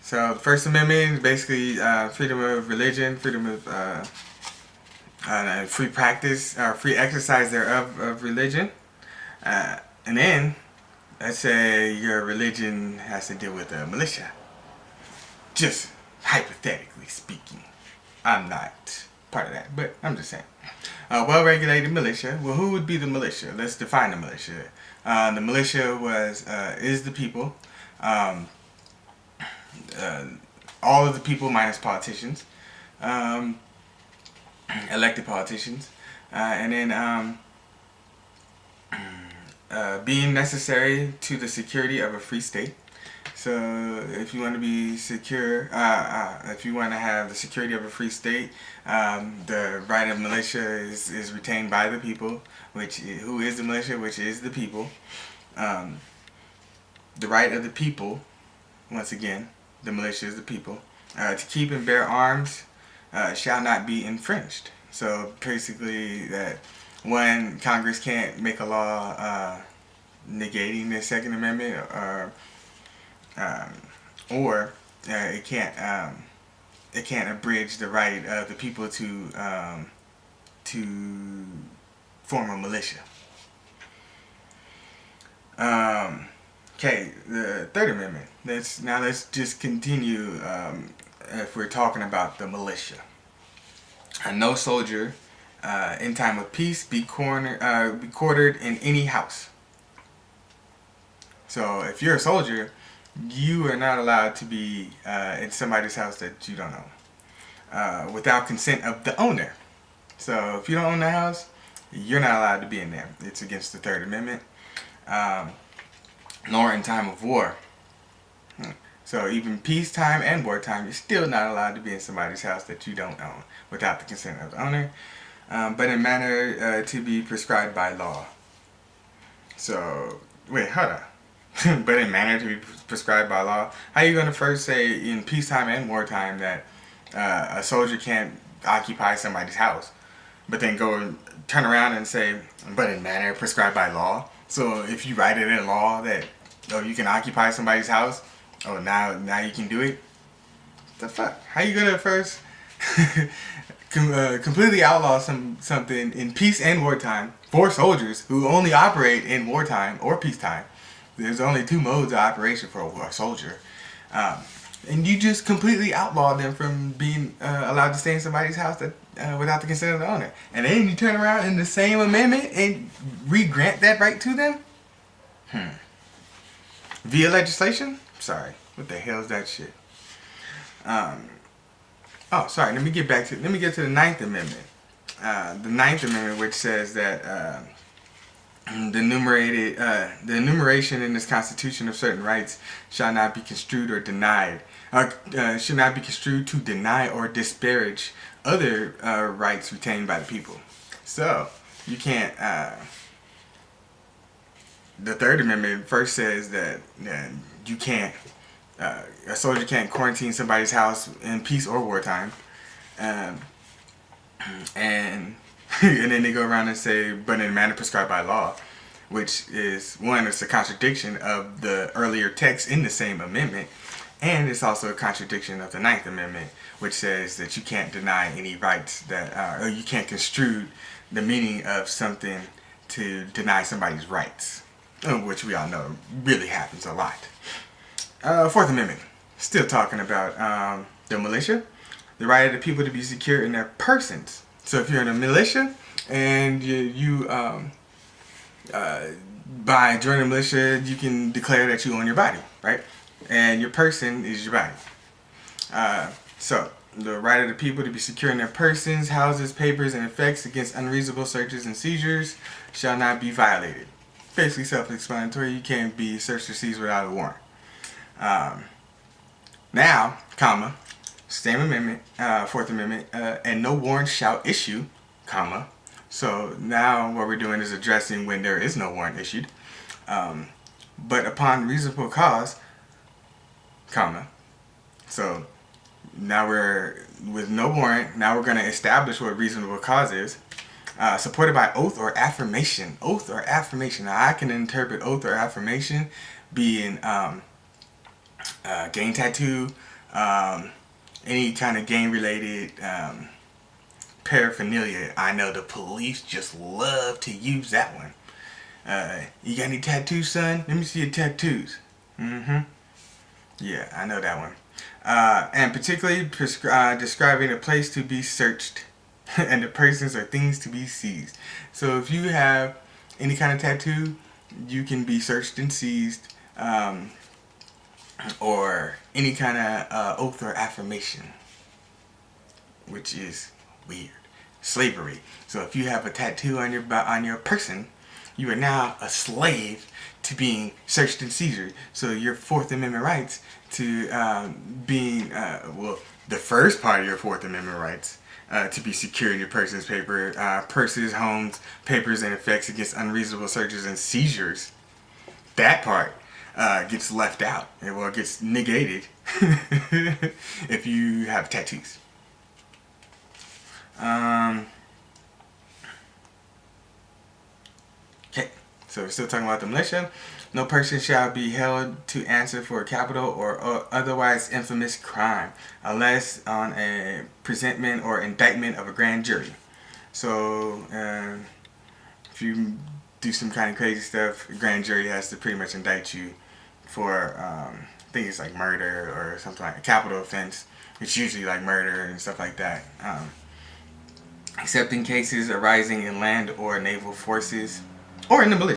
So the First Amendment is basically freedom of religion, freedom of free practice, free exercise thereof of religion. And then, let's say your religion has to deal with a militia. Just hypothetically speaking. I'm not part of that, but I'm just saying. Well-regulated militia. Well, who would be the militia? Let's define the militia. The militia is the people. All of the people minus politicians. Elected politicians. And then being necessary to the security of a free state. So if you want to be secure, if you want to have the security of a free state, the right of militia is retained by the people, who is the militia, which is the people. The right of the people, once again, the militia is the people, to keep and bear arms shall not be infringed. So basically that one, Congress can't make a law negating the Second Amendment, or it can't abridge the right of the people to form a militia. Okay, the Third Amendment. Let's just continue. If we're talking about the militia, no soldier in time of peace be quartered in any house. So if you're a soldier, you are not allowed to be in somebody's house that you don't own without consent of the owner. So if you don't own the house, you're not allowed to be in there. It's against the Third Amendment. Nor in time of war. So even peacetime and wartime, you're still not allowed to be in somebody's house that you don't own without the consent of the owner, but in manner to be prescribed by law. So, wait, hold on. But in manner to be prescribed by law? How are you going to first say in peacetime and wartime that a soldier can't occupy somebody's house, but then go and turn around and say, but in manner prescribed by law? So if you write it in law that you can occupy somebody's house, now you can do it? The fuck? How you gonna first completely outlaw something in peace and wartime for soldiers who only operate in wartime or peacetime? There's only two modes of operation for a soldier. And you just completely outlaw them from being allowed to stay in somebody's house without the consent of the owner. And then you turn around in the same amendment and re-grant that right to them? Via legislation? Sorry. What the hell is that shit? Sorry. Let me get to the Ninth Amendment. The Ninth Amendment, which says that the enumeration in this Constitution of certain rights shall not be construed or denied. Should not be construed to deny or disparage other rights retained by the people. So you can't. The Third Amendment first says that you can't. A soldier can't quarantine somebody's house in peace or wartime, and and then they go around and say, but in a manner prescribed by law, which is one, it's a contradiction of the earlier text in the same amendment, and it's also a contradiction of the Ninth Amendment, which says that you can't deny any rights or you can't construe the meaning of something to deny somebody's rights, which we all know really happens a lot. Fourth Amendment, still talking about the militia, the right of the people to be secure in their persons. So if you're in a militia and by joining a militia, you can declare that you own your body, right? And your person is your body. So the right of the people to be secure in their persons, houses, papers, and effects against unreasonable searches and seizures shall not be violated. Basically self-explanatory. You can't be searched or seized without a warrant. Now, comma, same amendment, Fourth Amendment, and no warrant shall issue, comma. So now what we're doing is addressing when there is no warrant issued, but upon reasonable cause, comma. So now we're with no warrant. Now we're going to establish what reasonable cause is. Supported by oath or affirmation. Oath or affirmation. Now I can interpret oath or affirmation being gang tattoo, any kind of gang related paraphernalia. I know the police just love to use that one. You got any tattoos, son? Let me see your tattoos. Mm-hmm. Yeah, I know that one. And particularly describing a place to be searched and the persons or things to be seized. So if you have any kind of tattoo, you can be searched and seized, or any kind of oath or affirmation, which is weird. Slavery. So if you have a tattoo on your person, you are now a slave to being searched and seized. So your Fourth Amendment rights to being, the first part of your Fourth Amendment rights to be secure in your person's purses, homes, papers, and effects against unreasonable searches and seizures. That part gets left out. It gets negated if you have tattoos. Okay, so we're still talking about the militia. No person shall be held to answer for a capital or otherwise infamous crime unless on a presentment or indictment of a grand jury. So if you do some kind of crazy stuff, the grand jury has to pretty much indict you for things like murder or something like a capital offense. It's usually like murder and stuff like that. Except in cases arising in land or naval forces or in the militia.